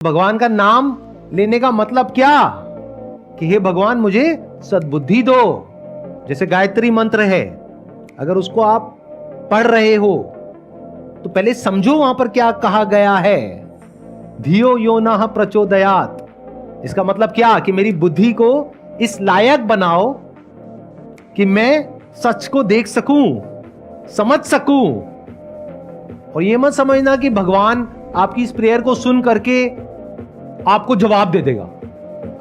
भगवान का नाम लेने का मतलब क्या कि हे भगवान मुझे सद्बुद्धि दो। जैसे गायत्री मंत्र है, अगर उसको आप पढ़ रहे हो तो पहले समझो वहां पर क्या कहा गया है। धियो यो नः प्रचोदयात्। इसका मतलब क्या कि मेरी बुद्धि को इस लायक बनाओ कि मैं सच को देख सकूं, समझ सकूं। और यह मत समझना कि भगवान आपकी इस प्रेयर को सुन करके आपको जवाब दे देगा।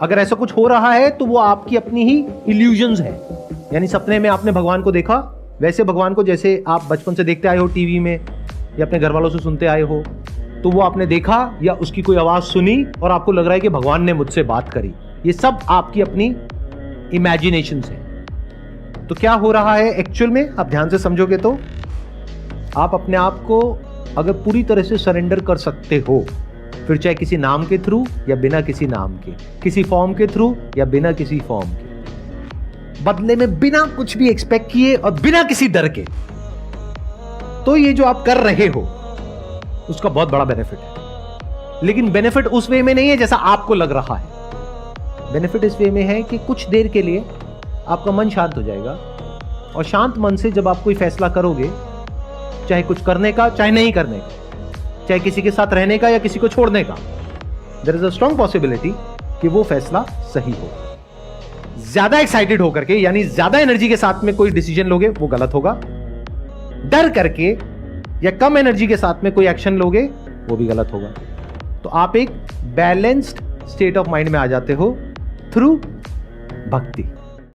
अगर ऐसा कुछ हो रहा है तो वो आपकी अपनी ही इल्यूजन्स है। यानी सपने में आपने भगवान को देखा, वैसे भगवान को जैसे आप बचपन से देखते आए हो टीवी में या अपने घर वालों से सुनते आए हो, तो वो आपने देखा या उसकी कोई आवाज सुनी और आपको लग रहा है कि भगवान ने मुझसे बात करी। ये सब आपकी अपनी इमेजिनेशंस है। तो क्या हो रहा है एक्चुअल में, आप ध्यान से समझोगे तो आप अपने आप को अगर पूरी तरह से सरेंडर कर सकते हो, फिर चाहे किसी नाम के थ्रू या बिना किसी नाम के, किसी फॉर्म के थ्रू या बिना किसी फॉर्म के, बदले में बिना कुछ भी एक्सपेक्ट किए और बिना किसी डर के, तो ये जो आप कर रहे हो उसका बहुत बड़ा बेनिफिट है। लेकिन बेनिफिट उस वे में नहीं है जैसा आपको लग रहा है। बेनिफिट इस वे में है कि कुछ देर के लिए आपका मन शांत हो जाएगा, और शांत मन से जब आप कोई फैसला करोगे, चाहे कुछ करने का चाहे नहीं करने का, चाहे किसी के साथ रहने का या किसी को छोड़ने का, there is a strong possibility कि वो फैसला सही हो। ज्यादा एक्साइटेड होकर के यानी ज्यादा एनर्जी के साथ में कोई डिसीजन लोगे वो गलत होगा। डर करके या कम एनर्जी के साथ में कोई एक्शन लोगे वो भी गलत होगा। तो आप एक बैलेंस्ड स्टेट ऑफ माइंड में आ जाते हो थ्रू भक्ति।